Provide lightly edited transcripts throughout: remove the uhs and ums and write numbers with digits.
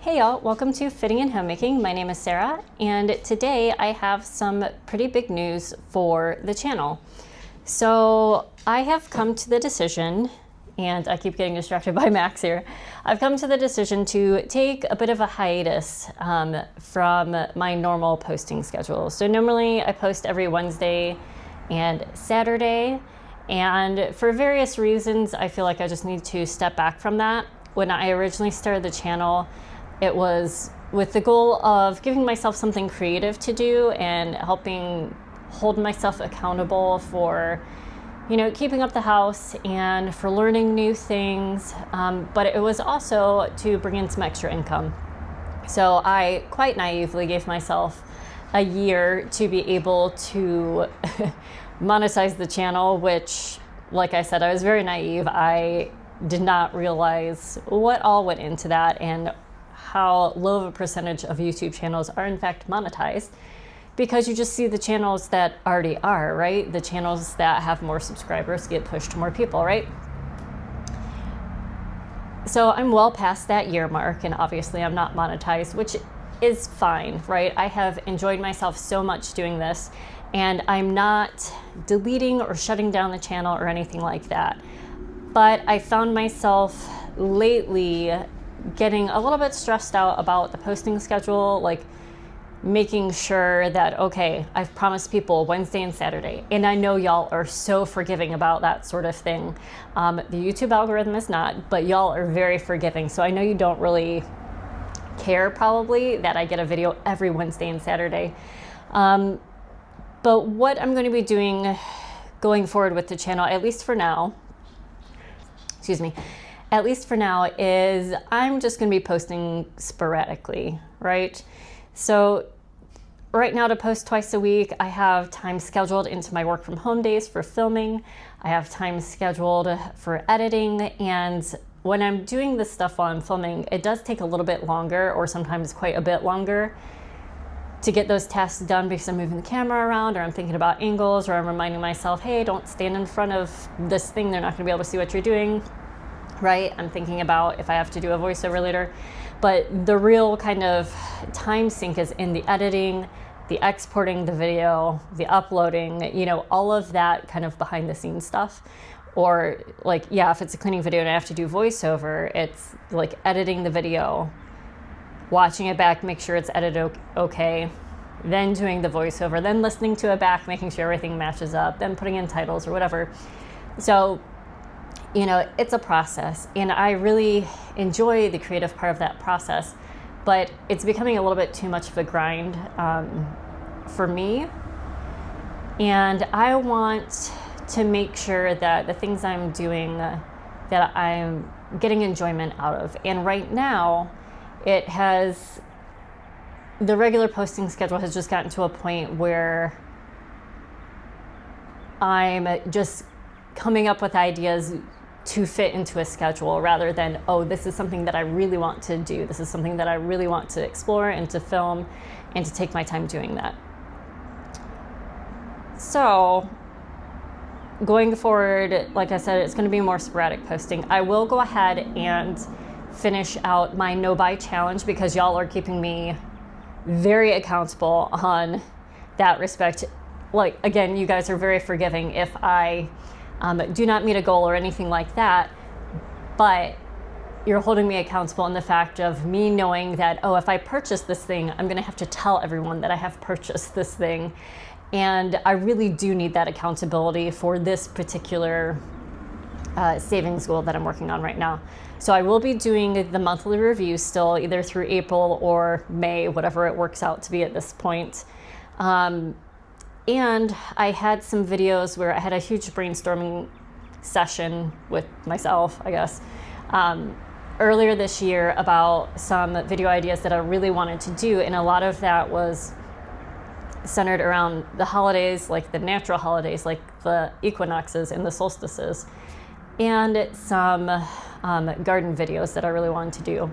Hey y'all, welcome to Fitting and Homemaking. My name is Sarah, and today I have some pretty big news for the channel. So I have come to the decision, and I keep getting distracted by Max here. I've come to the decision to take a bit of a hiatus from my normal posting schedule. So normally I post every Wednesday and Saturday, and for various reasons, I feel like I just need to step back from that. When I originally started the channel, it was with the goal of giving myself something creative to do and helping hold myself accountable for, keeping up the house and for learning new things. But it was also to bring in some extra income. So I quite naively gave myself a year to be able to monetize the channel, which, like I said, I was very naive. I did not realize what all went into that and how low of a percentage of YouTube channels are in fact monetized, because you just see the channels that already are, right? The channels that have more subscribers get pushed to more people, right? So I'm well past that year mark, and obviously I'm not monetized, which is fine, right? I have enjoyed myself so much doing this, and I'm not deleting or shutting down the channel or anything like that. But I found myself lately getting a little bit stressed out about the posting schedule, like making sure that, okay, I've promised people Wednesday and Saturday, and I know y'all are so forgiving about that sort of thing. The YouTube algorithm is not, but y'all are very forgiving. So I know you don't really care probably that I get a video every Wednesday and Saturday. But what I'm going to be doing going forward with the channel, at least for now, is I'm just going to be posting sporadically, right? So right now, to post twice a week, I have time scheduled into my work from home days for filming. I have time scheduled for editing, and when I'm doing this stuff while I'm filming, it does take a little bit longer, or sometimes quite a bit longer, to get those tasks done, because I'm moving the camera around, or I'm thinking about angles, or I'm reminding myself, hey, don't stand in front of this thing. They're not going to be able to see what you're doing, right? I'm thinking about if I have to do a voiceover later. But the real kind of time sink is in the editing, the exporting the video, the uploading, all of that kind of behind the scenes stuff. Or if it's a cleaning video and I have to do voiceover, it's like editing the video, watching it back, make sure it's edited okay, then doing the voiceover, then listening to it back, making sure everything matches up, then putting in titles or whatever. So, it's a process, and I really enjoy the creative part of that process, but it's becoming a little bit too much of a grind for me. And I want to make sure that the things I'm doing, that I'm getting enjoyment out of. And right now, the regular posting schedule has just gotten to a point where I'm just coming up with ideas to fit into a schedule, rather than, oh, this is something that I really want to do. This is something that I really want to explore and to film and to take my time doing that. So going forward, like I said, it's going to be more sporadic posting. I will go ahead and finish out my no-buy challenge, because y'all are keeping me very accountable on that respect. Like, again, you guys are very forgiving if I do not meet a goal or anything like that, but you're holding me accountable in the fact of me knowing that, oh, if I purchase this thing, I'm going to have to tell everyone that I have purchased this thing. And I really do need that accountability for this particular savings goal that I'm working on right now. So I will be doing the monthly review still, either through April or May, whatever it works out to be at this point. And I had some videos where I had a huge brainstorming session with myself, I guess, earlier this year about some video ideas that I really wanted to do. And a lot of that was centered around the holidays, like the natural holidays, like the equinoxes and the solstices, and some garden videos that I really wanted to do.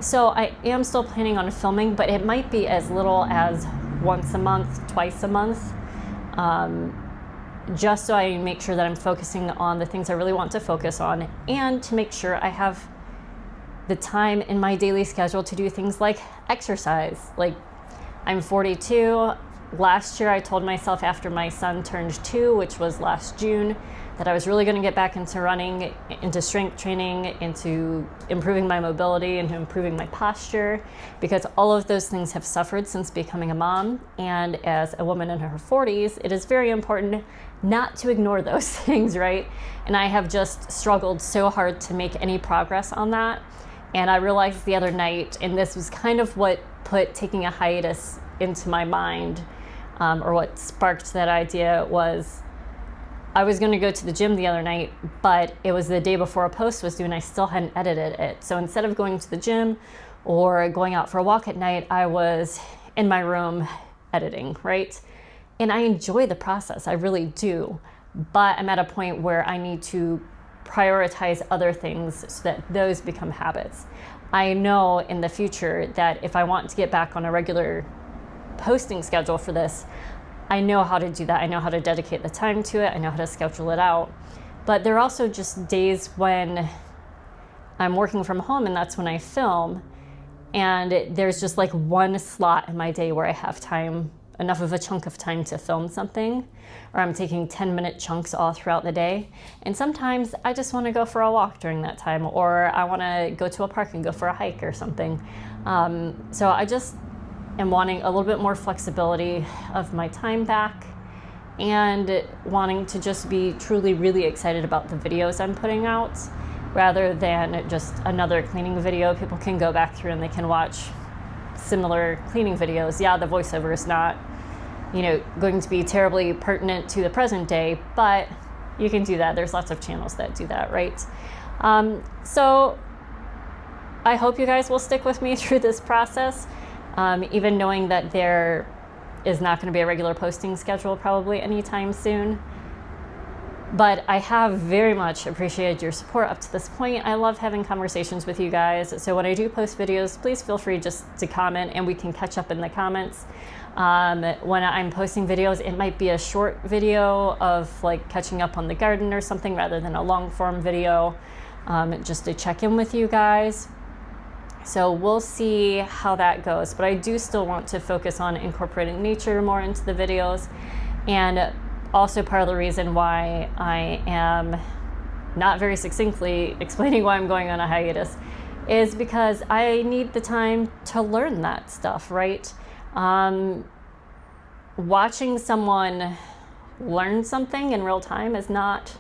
So I am still planning on filming, but it might be as little as once a month, twice a month, just so I make sure that I'm focusing on the things I really want to focus on, and to make sure I have the time in my daily schedule to do things like exercise. Like, I'm 42. Last year I told myself after my son turned 2, which was last June, that I was really going to get back into running, into strength training, into improving my mobility, into improving my posture, because all of those things have suffered since becoming a mom. And as a woman in her 40s, it is very important not to ignore those things, right? And I have just struggled so hard to make any progress on that. And I realized the other night, and this was kind of what put taking a hiatus into my mind, or what sparked that idea, was I was going to go to the gym the other night, but it was the day before a post was due and I still hadn't edited it. So instead of going to the gym or going out for a walk at night, I was in my room editing, right? And I enjoy the process, I really do. But I'm at a point where I need to prioritize other things so that those become habits. I know in the future that if I want to get back on a regular posting schedule for this, I know how to do that. I know how to dedicate the time to it. I know how to schedule it out. But there are also just days when I'm working from home and that's when I film. And there's just like one slot in my day where I have time, enough of a chunk of time to film something, or I'm taking 10-minute chunks all throughout the day. And sometimes I just want to go for a walk during that time, or I want to go to a park and go for a hike or something. So I just am wanting a little bit more flexibility of my time back, and wanting to just be truly really excited about the videos I'm putting out, rather than just another cleaning video. People can go back through and they can watch similar cleaning videos. Yeah, the voiceover is not, going to be terribly pertinent to the present day, but you can do that. There's lots of channels that do that, right? So I hope you guys will stick with me through this process, even knowing that there is not going to be a regular posting schedule probably anytime soon. But I have very much appreciated your support up to this point. I love having conversations with you guys. So when I do post videos, please feel free just to comment and we can catch up in the comments. When I'm posting videos, it might be a short video of like catching up on the garden or something, rather than a long form video, just to check in with you guys. So we'll see how that goes. But I do still want to focus on incorporating nature more into the videos. And also part of the reason why I am not very succinctly explaining why I'm going on a hiatus is because I need the time to learn that stuff, right? Watching someone learn something in real time is not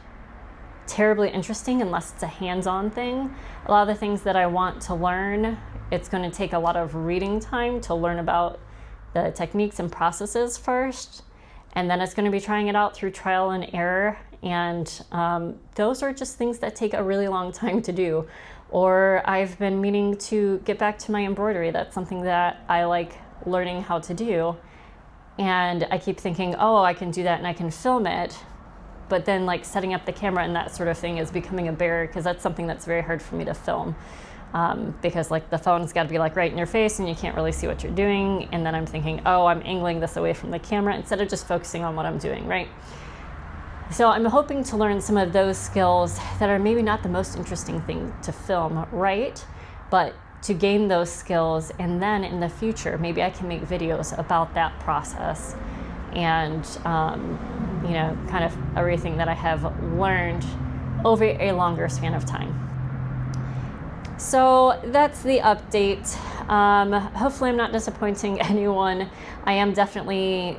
terribly interesting unless it's a hands-on thing. A lot of the things that I want to learn, it's going to take a lot of reading time to learn about the techniques and processes first. And then it's going to be trying it out through trial and error. And those are just things that take a really long time to do. Or I've been meaning to get back to my embroidery. That's something that I like learning how to do. And I keep thinking, oh, I can do that and I can film it. But then like setting up the camera and that sort of thing is becoming a barrier, because that's something that's very hard for me to film. Because like the phone's got to be like right in your face and you can't really see what you're doing. And then I'm thinking, oh, I'm angling this away from the camera instead of just focusing on what I'm doing, right? So I'm hoping to learn some of those skills that are maybe not the most interesting thing to film, right? But to gain those skills, and then in the future, maybe I can make videos about that process and, kind of everything that I have learned over a longer span of time. So that's the update. Hopefully I'm not disappointing anyone. I am definitely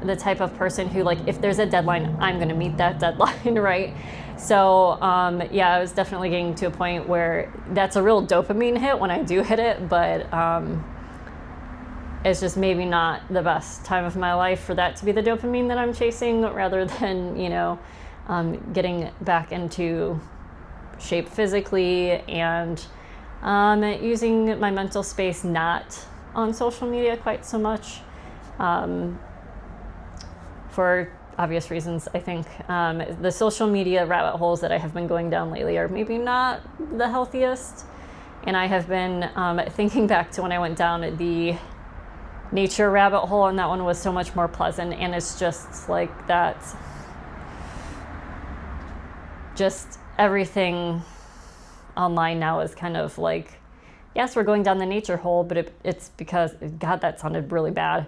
the type of person who, like, if there's a deadline, I'm going to meet that deadline, right? So I was definitely getting to a point where that's a real dopamine hit when I do hit it, but it's just maybe not the best time of my life for that to be the dopamine that I'm chasing, rather than, getting back into shape physically and using my mental space not on social media quite so much, for obvious reasons. I think the social media rabbit holes that I have been going down lately are maybe not the healthiest. And I have been thinking back to when I went down the nature rabbit hole, and that one was so much more pleasant. And it's just like that, just everything online now is kind of like Yes, we're going down the nature hole, but it's because, God, that sounded really bad.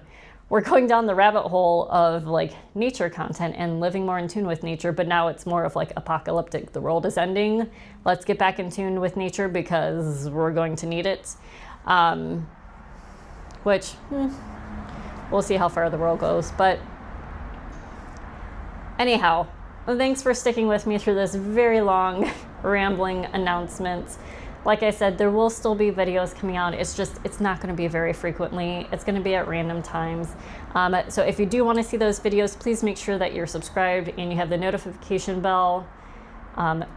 We're going down the rabbit hole of like nature content and living more in tune with nature, but now it's more of like apocalyptic. The world is ending. Let's get back in tune with nature because we're going to need it. Which, we'll see how far the world goes. But anyhow, thanks for sticking with me through this very long, rambling announcement. Like I said, there will still be videos coming out. It's not going to be very frequently. It's going to be at random times. So if you do want to see those videos, please make sure that you're subscribed and you have the notification bell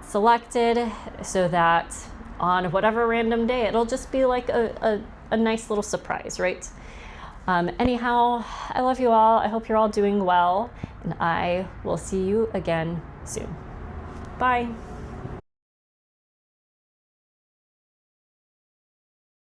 selected so that on whatever random day, it'll just be like a nice little surprise, right? Anyhow, I love you all. I hope you're all doing well, and I will see you again soon. Bye.